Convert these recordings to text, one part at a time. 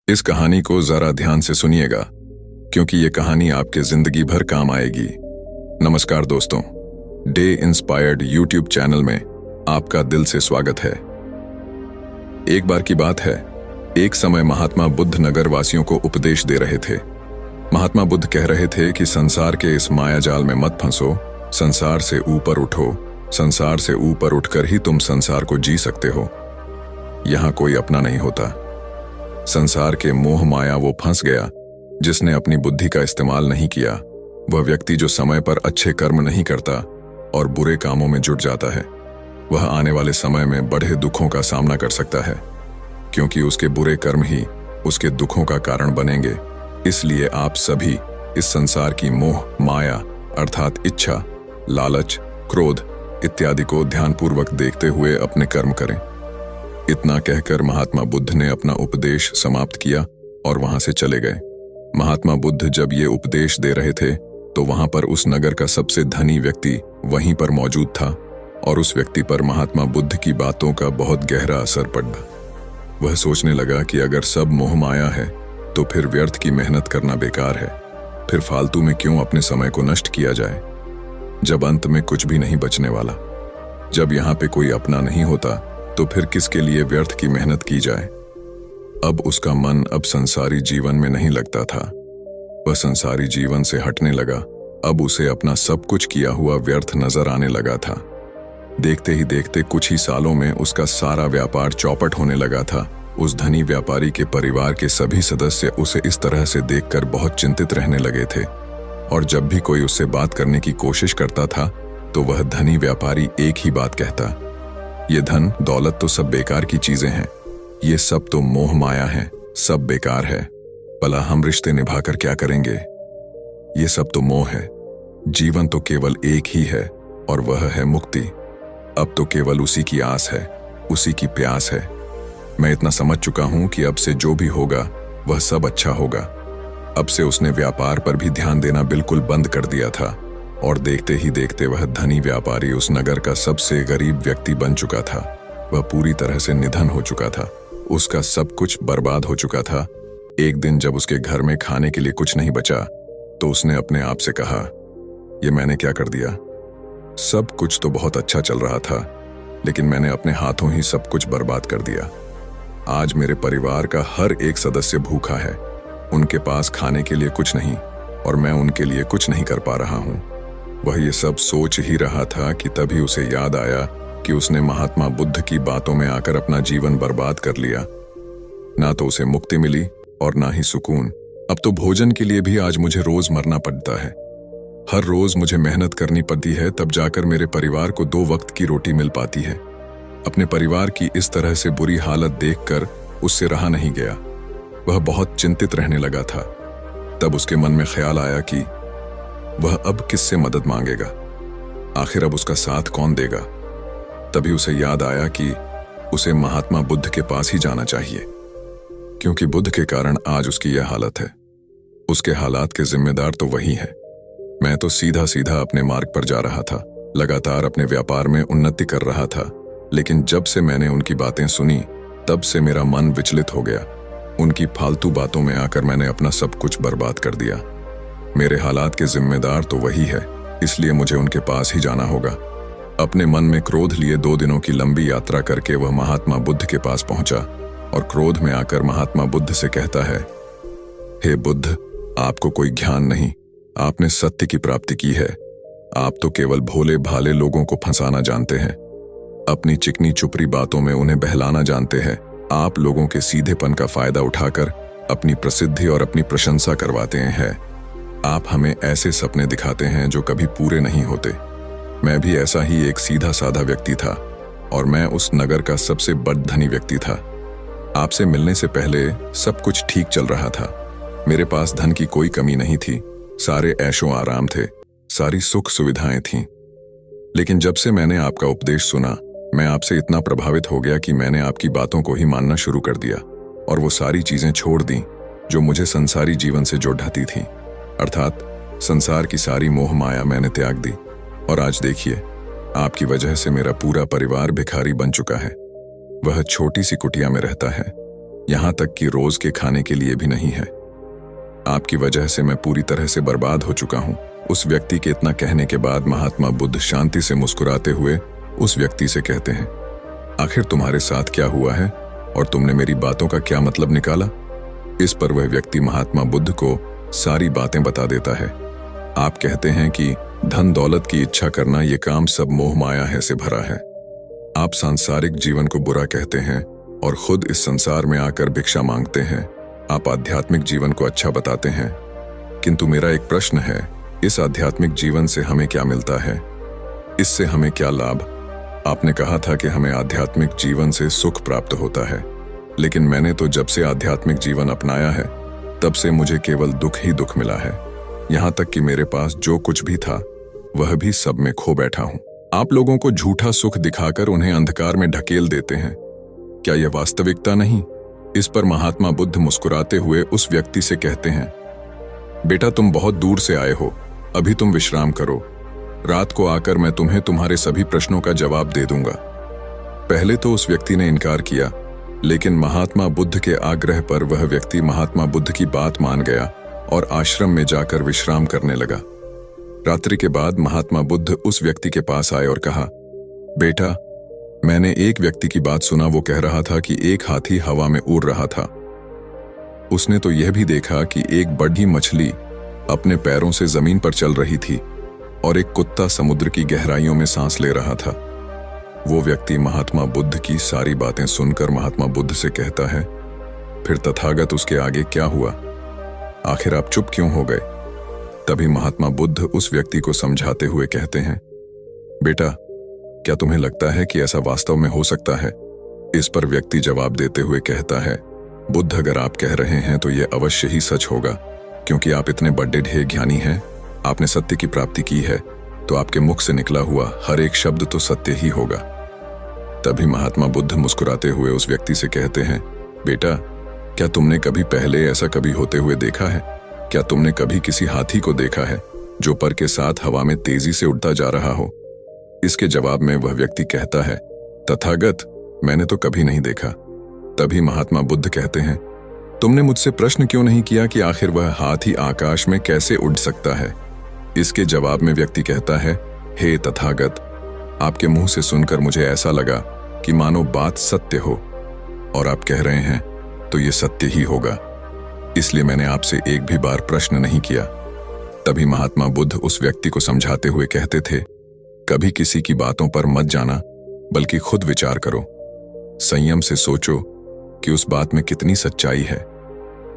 इस कहानी को जरा ध्यान से सुनिएगा, क्योंकि ये कहानी आपके जिंदगी भर काम आएगी। नमस्कार दोस्तों, डे इंस्पायर्ड यूट्यूब चैनल में आपका दिल से स्वागत है। एक बार की बात है, एक समय महात्मा बुद्ध नगर वासियों को उपदेश दे रहे थे। महात्मा बुद्ध कह रहे थे कि संसार के इस माया जाल में मत फंसो, संसार से ऊपर उठो, संसार से ऊपर उठकर ही तुम संसार को जी सकते हो। यहां कोई अपना नहीं होता। संसार के मोह माया वो फंस गया जिसने अपनी बुद्धि का इस्तेमाल नहीं किया। वह व्यक्ति जो समय पर अच्छे कर्म नहीं करता और बुरे कामों में जुट जाता है, वह आने वाले समय में बड़े दुखों का सामना कर सकता है, क्योंकि उसके बुरे कर्म ही उसके दुखों का कारण बनेंगे। इसलिए आप सभी इस संसार की मोह माया अर्थात इच्छा, लालच, क्रोध इत्यादि को ध्यानपूर्वक देखते हुए अपने कर्म करें। इतना कहकर महात्मा बुद्ध ने अपना उपदेश समाप्त किया और वहां से चले गए। महात्मा बुद्ध जब ये उपदेश दे रहे थे तो वहां पर उस नगर का सबसे धनी व्यक्ति वहीं पर मौजूद था और उस व्यक्ति पर महात्मा बुद्ध की बातों का बहुत गहरा असर पड़ा। वह सोचने लगा कि अगर सब मोह माया है तो फिर व्यर्थ की मेहनत करना बेकार है। फिर फालतू में क्यों अपने समय को नष्ट किया जाए, जब अंत में कुछ भी नहीं बचने वाला। जब यहाँ पे कोई अपना नहीं होता तो फिर किसके लिए व्यर्थ की मेहनत की जाए। अब उसका मन अब संसारी जीवन में नहीं लगता था। वह संसारी जीवन से हटने लगा। अब उसे अपना सब कुछ किया हुआ व्यर्थ नजर आने लगा था। देखते ही देखते कुछ ही सालों में उसका सारा व्यापार चौपट होने लगा था। उस धनी व्यापारी के परिवार के सभी सदस्य उसे इस तरह से देखकर बहुत चिंतित रहने लगे थे, और जब भी कोई उससे बात करने की कोशिश करता था तो वह धनी व्यापारी एक ही बात कहता, ये धन दौलत तो सब बेकार की चीजें हैं, ये सब तो मोह माया है, सब बेकार है। भला हम रिश्ते निभाकर क्या करेंगे, ये सब तो मोह है। जीवन तो केवल एक ही है और वह है मुक्ति। अब तो केवल उसी की आस है, उसी की प्यास है। मैं इतना समझ चुका हूं कि अब से जो भी होगा वह सब अच्छा होगा। अब से उसने व्यापार पर भी ध्यान देना बिल्कुल बंद कर दिया था, और देखते ही देखते वह धनी व्यापारी उस नगर का सबसे गरीब व्यक्ति बन चुका था। वह पूरी तरह से निधन हो चुका था। उसका सब कुछ बर्बाद हो चुका था। एक दिन जब उसके घर में खाने के लिए कुछ नहीं बचा तो उसने अपने आप से कहा, ये मैंने क्या कर दिया। सब कुछ तो बहुत अच्छा चल रहा था, लेकिन मैंने अपने हाथों ही सब कुछ बर्बाद कर दिया। आज मेरे परिवार का हर एक सदस्य भूखा है। उनके पास खाने के लिए कुछ नहीं और मैं उनके लिए कुछ नहीं कर पा रहा हूं। वह ये सब सोच ही रहा था कि तभी उसे याद आया कि उसने महात्मा बुद्ध की बातों में आकर अपना जीवन बर्बाद कर लिया। ना तो उसे मुक्ति मिली और ना ही सुकून। अब तो भोजन के लिए भी आज मुझे रोज मरना पड़ता है। हर रोज मुझे मेहनत करनी पड़ती है, तब जाकर मेरे परिवार को 2 वक्त की रोटी मिल पाती है। अपने परिवार की इस तरह से बुरी हालत देखकर उससे रहा नहीं गया। वह बहुत चिंतित रहने लगा था। तब उसके मन में ख्याल आया कि वह अब किससे मदद मांगेगा, आखिर अब उसका साथ कौन देगा। तभी उसे याद आया कि उसे महात्मा बुद्ध के पास ही जाना चाहिए, क्योंकि बुद्ध के कारण आज उसकी यह हालत है। उसके हालात के जिम्मेदार तो वही है। मैं तो सीधा सीधा अपने मार्ग पर जा रहा था, लगातार अपने व्यापार में उन्नति कर रहा था, लेकिन जब से मैंने उनकी बातें सुनी तब से मेरा मन विचलित हो गया। उनकी फालतू बातों में आकर मैंने अपना सब कुछ बर्बाद कर दिया। मेरे हालात के जिम्मेदार तो वही है, इसलिए मुझे उनके पास ही जाना होगा। अपने मन में क्रोध लिए 2 दिनों की लंबी यात्रा करके वह महात्मा बुद्ध के पास पहुंचा और क्रोध में आकर महात्मा बुद्ध से कहता है, हे बुद्ध, आपको कोई ज्ञान नहीं। आपने सत्य की प्राप्ति की है। आप तो केवल भोले भाले लोगों को फंसाना जानते हैं। अपनी चिकनी चुपड़ी बातों में उन्हें बहलाना जानते हैं। आप लोगों के सीधेपन का फायदा उठाकर अपनी प्रसिद्धि और अपनी प्रशंसा करवाते हैं। आप हमें ऐसे सपने दिखाते हैं जो कभी पूरे नहीं होते। मैं भी ऐसा ही एक सीधा साधा व्यक्ति था और मैं उस नगर का सबसे बड़ धनी व्यक्ति था। आपसे मिलने से पहले सब कुछ ठीक चल रहा था। मेरे पास धन की कोई कमी नहीं थी। सारे ऐशो आराम थे, सारी सुख सुविधाएं थीं। लेकिन जब से मैंने आपका उपदेश सुना, मैं आपसे इतना प्रभावित हो गया कि मैंने आपकी बातों को ही मानना शुरू कर दिया और वो सारी चीजें छोड़ दी जो मुझे संसारी जीवन से जोड़ती थीं। अर्थात संसार की सारी मोह माया मैंने त्याग दी, और आज देखिए, आपकी वजह से मेरा पूरा परिवार भिखारी बन चुका है। वह छोटी सी कुटिया में रहता है, यहाँ तक कि रोज के खाने के लिए भी नहीं है। आपकी वजह से मैं पूरी तरह से बर्बाद हो चुका हूँ। उस व्यक्ति के इतना कहने के बाद महात्मा बुद्ध शांति से मुस्कुराते हुए उस व्यक्ति से कहते हैं, आखिर तुम्हारे साथ क्या हुआ है और तुमने मेरी बातों का क्या मतलब निकाला? इस पर वह व्यक्ति महात्मा बुद्ध को सारी बातें बता देता है। आप कहते हैं कि धन दौलत की इच्छा करना ये काम सब मोह माया है से भरा है। आप सांसारिक जीवन को बुरा कहते हैं और खुद इस संसार में आकर भिक्षा मांगते हैं। आप आध्यात्मिक जीवन को अच्छा बताते हैं, किंतु मेरा एक प्रश्न है, इस आध्यात्मिक जीवन से हमें क्या मिलता है? इससे हमें क्या लाभ? आपने कहा था कि हमें आध्यात्मिक जीवन से सुख प्राप्त होता है, लेकिन मैंने तो जब से आध्यात्मिक जीवन अपनाया है तब से मुझे केवल दुख ही दुख मिला है। यहाँ तक कि मेरे पास जो कुछ भी था वह भी सब में खो बैठा हूँ। आप लोगों को झूठा सुख दिखाकर उन्हें अंधकार में ढकेल देते हैं। क्या यह वास्तविकता नहीं? इस पर महात्मा बुद्ध मुस्कुराते हुए उस व्यक्ति से कहते हैं, बेटा तुम बहुत दूर से आए हो, अभी तुम विश्राम करो। रात को आकर मैं तुम्हें तुम्हारे सभी प्रश्नों का जवाब दे दूंगा। पहले तो उस व्यक्ति ने इनकार किया, लेकिन महात्मा बुद्ध के आग्रह पर वह व्यक्ति महात्मा बुद्ध की बात मान गया और आश्रम में जाकर विश्राम करने लगा। रात्रि के बाद महात्मा बुद्ध उस व्यक्ति के पास आए और कहा, बेटा मैंने एक व्यक्ति की बात सुना, वो कह रहा था कि एक हाथी हवा में उड़ रहा था। उसने तो यह भी देखा कि एक बड़ी मछली अपने पैरों से जमीन पर चल रही थी और एक कुत्ता समुद्र की गहराइयों में सांस ले रहा था। वो व्यक्ति महात्मा बुद्ध की सारी बातें सुनकर महात्मा बुद्ध से कहता है, फिर तथागत उसके आगे क्या हुआ? आखिर आप चुप क्यों हो गए? तभी महात्मा बुद्ध उस व्यक्ति को समझाते हुए कहते हैं, बेटा क्या तुम्हें लगता है कि ऐसा वास्तव में हो सकता है? इस पर व्यक्ति जवाब देते हुए कहता है, बुद्ध अगर आप कह रहे हैं तो यह अवश्य ही सच होगा, क्योंकि आप इतने बड़े ढेर ज्ञानी हैं, आपने सत्य की प्राप्ति की है, तो आपके मुख से निकला हुआ हर एक शब्द तो सत्य ही होगा। तभी महात्मा बुद्ध मुस्कुराते हुए उस व्यक्ति से कहते हैं, बेटा क्या तुमने कभी पहले ऐसा कभी होते हुए देखा है? क्या तुमने कभी किसी हाथी को देखा है जो पर के साथ हवा में तेजी से उड़ता जा रहा हो? इसके जवाब में वह व्यक्ति कहता है, तथागत मैंने तो कभी नहीं देखा। तभी महात्मा बुद्ध कहते हैं, तुमने मुझसे प्रश्न क्यों नहीं किया कि आखिर वह हाथी आकाश में कैसे उड़ सकता है? इसके जवाब में व्यक्ति कहता है, हे तथागत, आपके मुंह से सुनकर मुझे ऐसा लगा कि मानो बात सत्य हो, और आप कह रहे हैं तो ये सत्य ही होगा, इसलिए मैंने आपसे एक भी बार प्रश्न नहीं किया। तभी महात्मा बुद्ध उस व्यक्ति को समझाते हुए कहते थे, कभी किसी की बातों पर मत जाना, बल्कि खुद विचार करो, संयम से सोचो कि उस बात में कितनी सच्चाई है।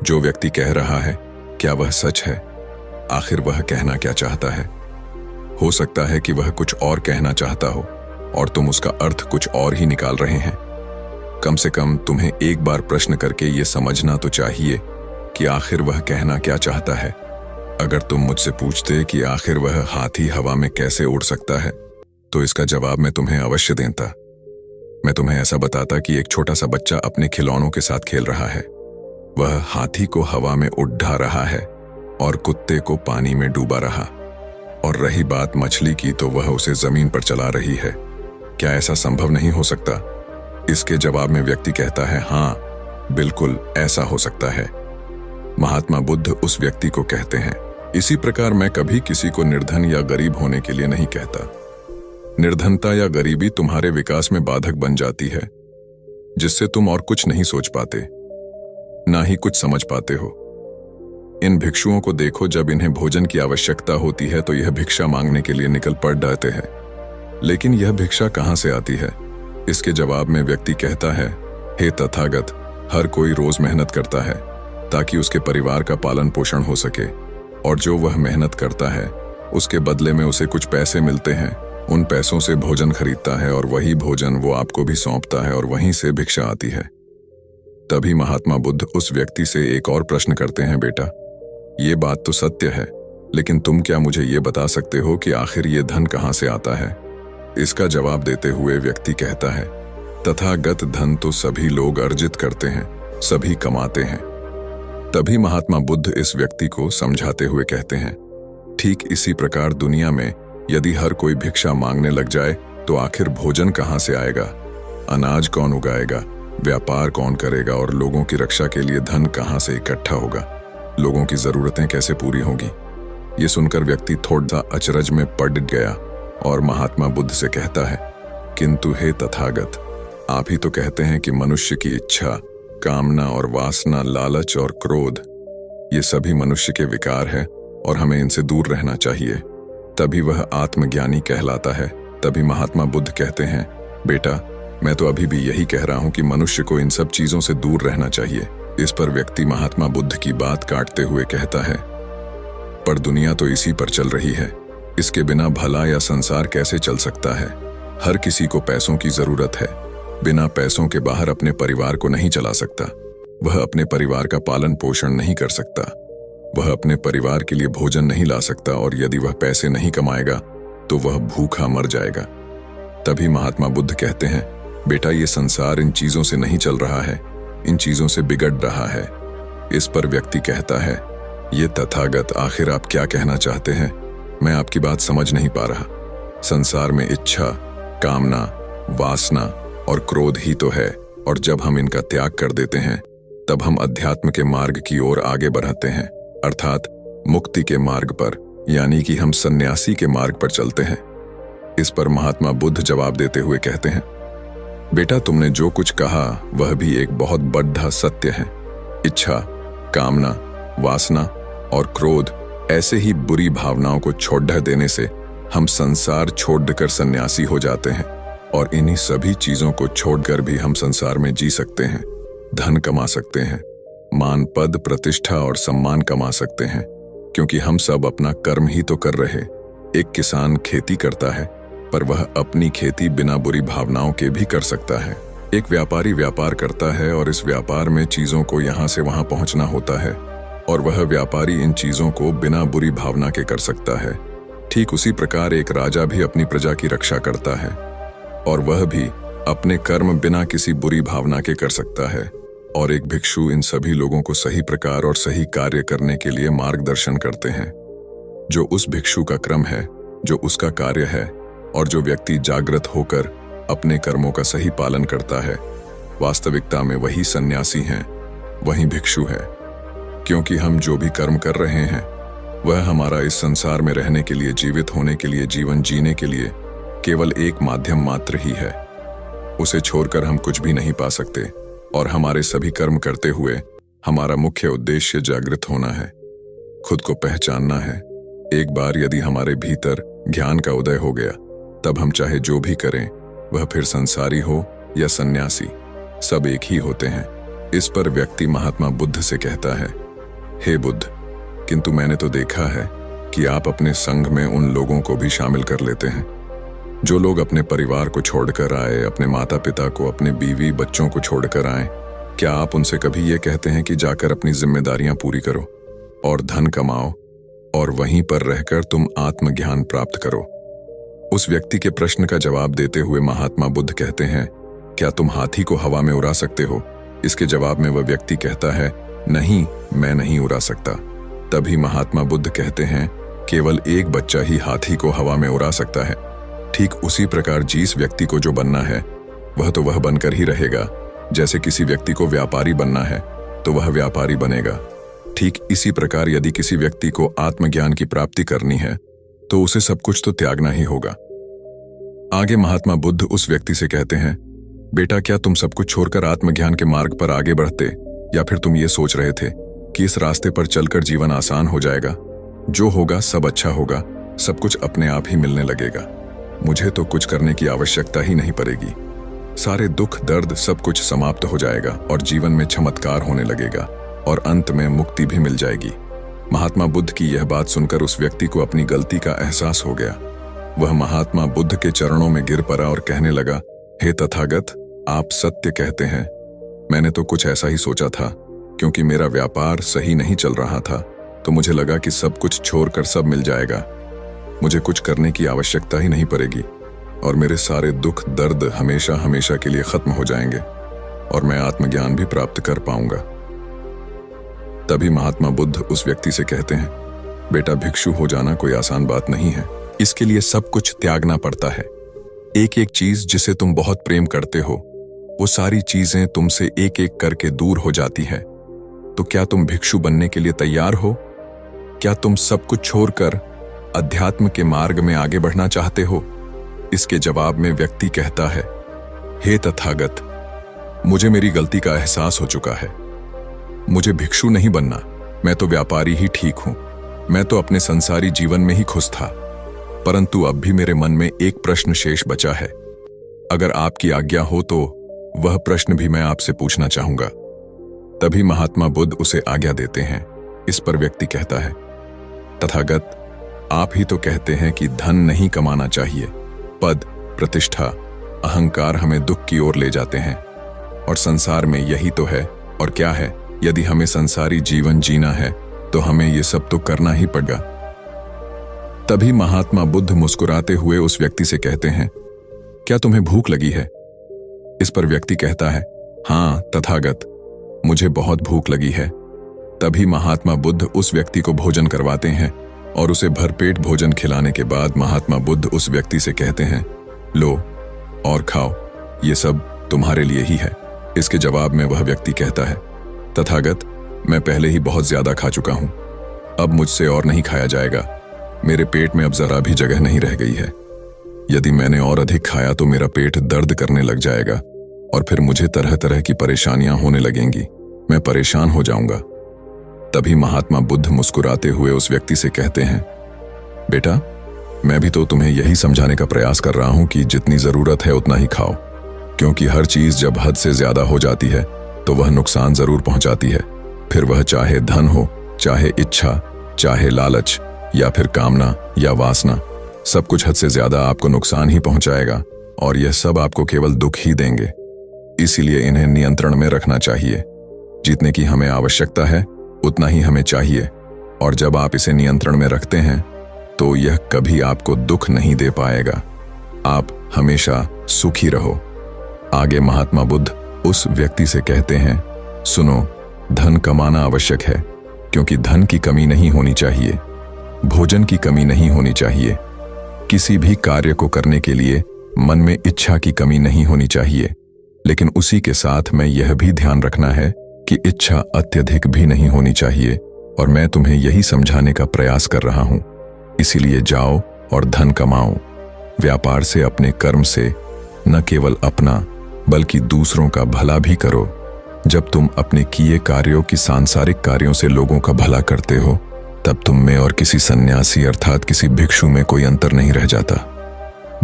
जो व्यक्ति कह रहा है क्या वह सच है? आखिर वह कहना क्या चाहता है? हो सकता है कि वह कुछ और कहना चाहता हो और तुम उसका अर्थ कुछ और ही निकाल रहे हैं। कम से कम तुम्हें एक बार प्रश्न करके ये समझना तो चाहिए कि आखिर वह कहना क्या चाहता है। अगर तुम मुझसे पूछते कि आखिर वह हाथी हवा में कैसे उड़ सकता है, तो इसका जवाब मैं तुम्हें अवश्य देता। मैं तुम्हें ऐसा बताता कि एक छोटा सा बच्चा अपने खिलौनों के साथ खेल रहा है। वह हाथी को हवा में उड़ा रहा है और कुत्ते को पानी में डूबा रहा। और रही बात मछली की, तो वह उसे जमीन पर चला रही है। क्या ऐसा संभव नहीं हो सकता? इसके जवाब में व्यक्ति कहता है, हाँ बिल्कुल ऐसा हो सकता है। महात्मा बुद्ध उस व्यक्ति को कहते हैं, इसी प्रकार मैं कभी किसी को निर्धन या गरीब होने के लिए नहीं कहता। निर्धनता या गरीबी तुम्हारे विकास में बाधक बन जाती है, जिससे तुम और कुछ नहीं सोच पाते, ना ही कुछ समझ पाते हो। इन भिक्षुओं को देखो, जब इन्हें भोजन की आवश्यकता होती है तो यह भिक्षा मांगने के लिए निकल पड़ जाते हैं, लेकिन यह भिक्षा कहाँ से आती है? इसके जवाब में व्यक्ति कहता है, हे तथागत, हर कोई रोज मेहनत करता है ताकि उसके परिवार का पालन पोषण हो सके, और जो वह मेहनत करता है उसके बदले में उसे कुछ पैसे मिलते हैं। उन पैसों से भोजन खरीदता है और वही भोजन वो आपको भी सौंपता है और वहीं से भिक्षा आती है। तभी महात्मा बुद्ध उस व्यक्ति से एक और प्रश्न करते हैं, बेटा ये बात तो सत्य है, लेकिन तुम क्या मुझे ये बता सकते हो कि आखिर ये धन कहाँ से आता है? इसका जवाब देते हुए व्यक्ति कहता है, तथागत धन तो सभी लोग अर्जित करते हैं, सभी कमाते हैं। तभी महात्मा बुद्ध इस व्यक्ति को समझाते हुए कहते हैं, ठीक इसी प्रकार दुनिया में यदि हर कोई भिक्षा मांगने लग जाए तो आखिर भोजन कहाँ से आएगा? अनाज कौन उगाएगा? व्यापार कौन करेगा और लोगों की रक्षा के लिए धन कहाँ से इकट्ठा होगा? लोगों की जरूरतें कैसे पूरी होंगी? ये सुनकर व्यक्ति थोड़ा अचरज में पड़ गया और महात्मा बुद्ध से कहता है, किंतु हे तथागत, आप ही तो कहते हैं कि मनुष्य की इच्छा, कामना और वासना, लालच और क्रोध, ये सभी मनुष्य के विकार है और हमें इनसे दूर रहना चाहिए, तभी वह आत्मज्ञानी कहलाता है। तभी महात्मा बुद्ध कहते हैं, बेटा, मैं तो अभी भी यही कह रहा हूं कि मनुष्य को इन सब चीजों से दूर रहना चाहिए। इस पर व्यक्ति महात्मा बुद्ध की बात काटते हुए कहता है, पर दुनिया तो इसी पर चल रही है, इसके बिना भला या संसार कैसे चल सकता है? हर किसी को पैसों की जरूरत है, बिना पैसों के बाहर अपने परिवार को नहीं चला सकता, वह अपने परिवार का पालन पोषण नहीं कर सकता, वह अपने परिवार के लिए भोजन नहीं ला सकता, और यदि वह पैसे नहीं कमाएगा तो वह भूखा मर जाएगा। तभी महात्मा बुद्ध कहते हैं, बेटा, ये संसार इन चीजों से नहीं चल रहा है, इन चीजों से बिगड़ रहा है। इस पर व्यक्ति कहता है, ये तथागत, आखिर आप क्या कहना चाहते हैं? मैं आपकी बात समझ नहीं पा रहा। संसार में इच्छा, कामना, वासना और क्रोध ही तो है, और जब हम इनका त्याग कर देते हैं तब हम अध्यात्म के मार्ग की ओर आगे बढ़ते हैं, अर्थात मुक्ति के मार्ग पर, यानी कि हम सन्यासी के मार्ग पर चलते हैं। इस पर महात्मा बुद्ध जवाब देते हुए कहते हैं, बेटा, तुमने जो कुछ कहा वह भी एक बहुत बड़ा सत्य है। इच्छा, कामना, वासना और क्रोध ऐसे ही बुरी भावनाओं को छोड़ देने से हम संसार छोड़कर सन्यासी हो जाते हैं, और इन्हीं सभी चीजों को छोड़कर भी हम संसार में जी सकते हैं, धन कमा सकते हैं, मान, पद, प्रतिष्ठा और सम्मान कमा सकते हैं, क्योंकि हम सब अपना कर्म ही तो कर रहे। एक किसान खेती करता है, पर वह अपनी खेती बिना बुरी भावनाओं के भी कर सकता है। एक व्यापारी व्यापार करता है और इस व्यापार में चीजों को यहाँ से वहां पहुंचना होता है, और वह व्यापारी इन चीजों को बिना बुरी भावना के कर सकता है। ठीक उसी प्रकार एक राजा भी अपनी प्रजा की रक्षा करता है, और वह भी अपने कर्म बिना किसी बुरी भावना के कर सकता है। और एक भिक्षु इन सभी लोगों को सही प्रकार और सही कार्य करने के लिए मार्गदर्शन करते हैं। जो उस भिक्षु का क्रम है, जो उसका कार्य है, और जो व्यक्ति जागृत होकर अपने कर्मों का सही पालन करता है, वास्तविकता में वही सन्यासी हैं, वही भिक्षु है। क्योंकि हम जो भी कर्म कर रहे हैं वह हमारा इस संसार में रहने के लिए, जीवित होने के लिए, जीवन जीने के लिए केवल एक माध्यम मात्र ही है। उसे छोड़कर हम कुछ भी नहीं पा सकते, और हमारे सभी कर्म करते हुए हमारा मुख्य उद्देश्य जागृत होना है, खुद को पहचानना है। एक बार यदि हमारे भीतर ज्ञान का उदय हो गया, तब हम चाहे जो भी करें, वह फिर संसारी हो या सन्यासी, सब एक ही होते हैं। इस पर व्यक्ति महात्मा बुद्ध से कहता है, हे बुद्ध, किंतु मैंने तो देखा है कि आप अपने संघ में उन लोगों को भी शामिल कर लेते हैं जो लोग अपने परिवार को छोड़कर आए, अपने माता पिता को, अपने बीवी बच्चों को छोड़कर आए। क्या आप उनसे कभी ये कहते हैं कि जाकर अपनी जिम्मेदारियां पूरी करो और धन कमाओ, और वहीं पर रहकर तुम आत्मज्ञान प्राप्त करो? उस व्यक्ति के प्रश्न का जवाब देते हुए महात्मा बुद्ध कहते हैं, क्या तुम हाथी को हवा में उड़ा सकते हो? इसके जवाब में वह व्यक्ति कहता है, नहीं, मैं नहीं उड़ा सकता। तभी महात्मा बुद्ध कहते हैं, केवल एक बच्चा ही हाथी को हवा में उड़ा सकता है। ठीक उसी प्रकार जिस व्यक्ति को जो बनना है वह तो वह बनकर ही रहेगा। जैसे किसी व्यक्ति को व्यापारी बनना है तो वह व्यापारी बनेगा, ठीक इसी प्रकार यदि किसी व्यक्ति को आत्मज्ञान की प्राप्ति करनी है तो उसे सब कुछ तो त्यागना ही होगा। आगे महात्मा बुद्ध उस व्यक्ति से कहते हैं, बेटा, क्या तुम सब कुछ छोड़कर आत्मज्ञान के मार्ग पर आगे बढ़ते, या फिर तुम ये सोच रहे थे कि इस रास्ते पर चलकर जीवन आसान हो जाएगा, जो होगा सब अच्छा होगा, सब कुछ अपने आप ही मिलने लगेगा, मुझे तो कुछ करने की आवश्यकता ही नहीं पड़ेगी, सारे दुख दर्द सब कुछ समाप्त हो जाएगा और जीवन में चमत्कार होने लगेगा और अंत में मुक्ति भी मिल जाएगी। महात्मा बुद्ध की यह बात सुनकर उस व्यक्ति को अपनी गलती का एहसास हो गया। वह महात्मा बुद्ध के चरणों में गिर पड़ा और कहने लगा, हे तथागत, आप सत्य कहते हैं। मैंने तो कुछ ऐसा ही सोचा था, क्योंकि मेरा व्यापार सही नहीं चल रहा था तो मुझे लगा कि सब कुछ छोड़कर सब मिल जाएगा, मुझे कुछ करने की आवश्यकता ही नहीं पड़ेगी और मेरे सारे दुख दर्द हमेशा हमेशा के लिए खत्म हो जाएंगे और मैं आत्मज्ञान भी प्राप्त कर पाऊंगा। तभी महात्मा बुद्ध उस व्यक्ति से कहते हैं, बेटा, भिक्षु हो जाना कोई आसान बात नहीं है, इसके लिए सब कुछ त्यागना पड़ता है। एक एक चीज जिसे तुम बहुत प्रेम करते हो वो सारी चीजें तुमसे एक एक करके दूर हो जाती हैं। तो क्या तुम भिक्षु बनने के लिए तैयार हो? क्या तुम सब कुछ छोड़कर अध्यात्म के मार्ग में आगे बढ़ना चाहते हो? इसके जवाब में व्यक्ति कहता है, हे तथागत, मुझे मेरी गलती का एहसास हो चुका है। मुझे भिक्षु नहीं बनना, मैं तो व्यापारी ही ठीक हूं। मैं तो अपने संसारी जीवन में ही खुश था। परंतु अब भी मेरे मन में एक प्रश्न शेष बचा है। अगर आपकी आज्ञा हो तो वह प्रश्न भी मैं आपसे पूछना चाहूंगा। तभी महात्मा बुद्ध उसे आज्ञा देते हैं। इस पर व्यक्ति कहता है, तथागत, आप ही तो कहते हैं कि धन नहीं कमाना चाहिए। पद, प्रतिष्ठा, अहंकार हमें दुख की ओर ले जाते हैं। और संसार में यही तो है। और क्या है, यदि हमें संसारी जीवन जीना है तो हमें ये सब तो करना ही पड़ेगा। तभी महात्मा बुद्ध मुस्कुराते हुए उस व्यक्ति से कहते हैं, क्या तुम्हें भूख लगी है? इस पर व्यक्ति कहता है, हाँ तथागत, मुझे बहुत भूख लगी है। तभी महात्मा बुद्ध उस व्यक्ति को भोजन करवाते हैं और उसे भरपेट भोजन खिलाने के बाद महात्मा बुद्ध उस व्यक्ति से कहते हैं, लो और खाओ, ये सब तुम्हारे लिए ही है। इसके जवाब में वह व्यक्ति कहता है, तथागत, मैं पहले ही बहुत ज्यादा खा चुका हूं। अब मुझसे और नहीं खाया जाएगा। मेरे पेट में अब जरा भी जगह नहीं रह गई है। यदि मैंने और अधिक खाया तो मेरा पेट दर्द करने लग जाएगा और फिर मुझे तरह तरह की परेशानियां होने लगेंगी। मैं परेशान हो जाऊंगा। तभी महात्मा बुद्ध मुस्कुराते हुए उस व्यक्ति से कहते हैं, बेटा, मैं भी तो तुम्हें यही समझाने का प्रयास कर रहा हूं कि जितनी जरूरत है उतना ही खाओ, क्योंकि हर चीज जब हद से ज्यादा हो जाती है तो वह नुकसान जरूर पहुंचाती है। फिर वह चाहे धन हो, चाहे इच्छा, चाहे लालच, या फिर कामना या वासना, सब कुछ हद से ज्यादा आपको नुकसान ही पहुंचाएगा और यह सब आपको केवल दुख ही देंगे। इसीलिए इन्हें नियंत्रण में रखना चाहिए। जितने की हमें आवश्यकता है उतना ही हमें चाहिए। और जब आप इसे नियंत्रण में रखते हैं तो यह कभी आपको दुख नहीं दे पाएगा। आप हमेशा सुखी रहो। आगे महात्मा बुद्ध उस व्यक्ति से कहते हैं, सुनो, धन कमाना आवश्यक है, क्योंकि धन की कमी नहीं होनी चाहिए, भोजन की कमी नहीं होनी चाहिए, किसी भी कार्य को करने के लिए मन में इच्छा की कमी नहीं होनी चाहिए। लेकिन उसी के साथ में यह भी ध्यान रखना है कि इच्छा अत्यधिक भी नहीं होनी चाहिए। और मैं तुम्हें यही समझाने का प्रयास कर रहा हूं। इसीलिए जाओ और धन कमाओ। व्यापार से, अपने कर्म से न केवल अपना बल्कि दूसरों का भला भी करो। जब तुम अपने किए कार्यों की सांसारिक कार्यों से लोगों का भला करते हो, तब तुम में और किसी सन्यासी अर्थात किसी भिक्षु में कोई अंतर नहीं रह जाता।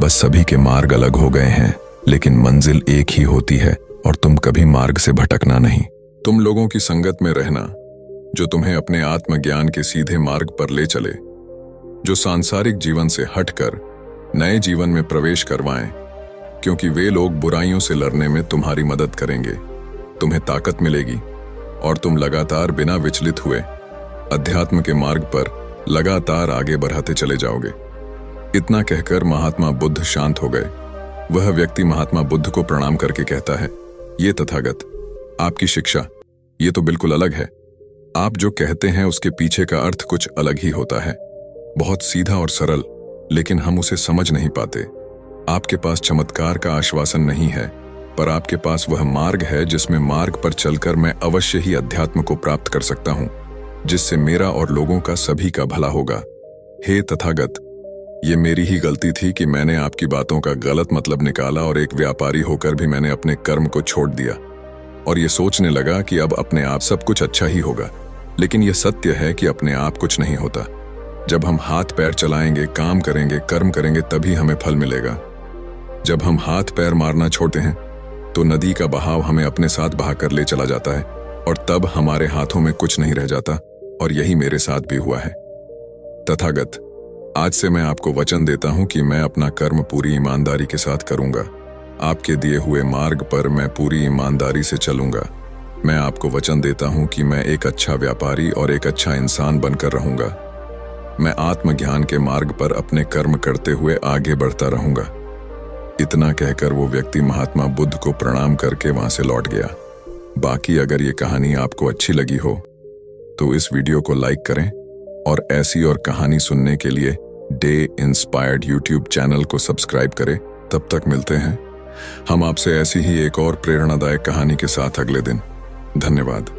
बस सभी के मार्ग अलग हो गए हैं, लेकिन मंजिल एक ही होती है और तुम कभी मार्ग से भटकना नहीं। तुम लोगों की संगत में रहना जो तुम्हें अपने आत्मज्ञान के सीधे मार्ग पर ले चले, जो सांसारिक जीवन से हटकर नए जीवन में प्रवेश करवाएं, क्योंकि वे लोग बुराइयों से लड़ने में तुम्हारी मदद करेंगे। तुम्हें ताकत मिलेगी और तुम लगातार बिना विचलित हुए अध्यात्म के मार्ग पर लगातार आगे बढ़ाते चले जाओगे। इतना कहकर महात्मा बुद्ध शांत हो गए। वह व्यक्ति महात्मा बुद्ध को प्रणाम करके कहता है, ये तथागत, आपकी शिक्षा ये तो बिल्कुल अलग है। आप जो कहते हैं उसके पीछे का अर्थ कुछ अलग ही होता है, बहुत सीधा और सरल, लेकिन हम उसे समझ नहीं पाते। आपके पास चमत्कार का आश्वासन नहीं है, पर आपके पास वह मार्ग है जिसमें मार्ग पर चलकर मैं अवश्य ही अध्यात्म को प्राप्त कर सकता हूं, जिससे मेरा और लोगों का सभी का भला होगा। हे तथागत, ये मेरी ही गलती थी कि मैंने आपकी बातों का गलत मतलब निकाला और एक व्यापारी होकर भी मैंने अपने कर्म को छोड़ दिया और ये सोचने लगा कि अब अपने आप सब कुछ अच्छा ही होगा। लेकिन यह सत्य है कि अपने आप कुछ नहीं होता। जब हम हाथ पैर चलाएंगे, काम करेंगे, कर्म करेंगे, तभी हमें फल मिलेगा। जब हम हाथ पैर मारना छोड़ते हैं तो नदी का बहाव हमें अपने साथ बहाकर ले चला जाता है और तब हमारे हाथों में कुछ नहीं रह जाता। और यही मेरे साथ भी हुआ है। तथागत, आज से मैं आपको वचन देता हूं कि मैं अपना कर्म पूरी ईमानदारी के साथ करूंगा। आपके दिए हुए मार्ग पर मैं पूरी ईमानदारी से चलूंगा। मैं आपको वचन देता हूं कि मैं एक अच्छा व्यापारी और एक अच्छा इंसान बनकर रहूंगा। मैं आत्मज्ञान के मार्ग पर अपने कर्म करते हुए आगे बढ़ता रहूंगा। इतना कहकर वो व्यक्ति महात्मा बुद्ध को प्रणाम करके वहां से लौट गया। बाकी अगर ये कहानी आपको अच्छी लगी हो तो इस वीडियो को लाइक करें और ऐसी और कहानी सुनने के लिए डे इंस्पायर्ड यूट्यूब चैनल को सब्सक्राइब करें। तब तक मिलते हैं। हम आपसे ऐसी ही एक और प्रेरणादायक कहानी के साथ अगले दिन। धन्यवाद।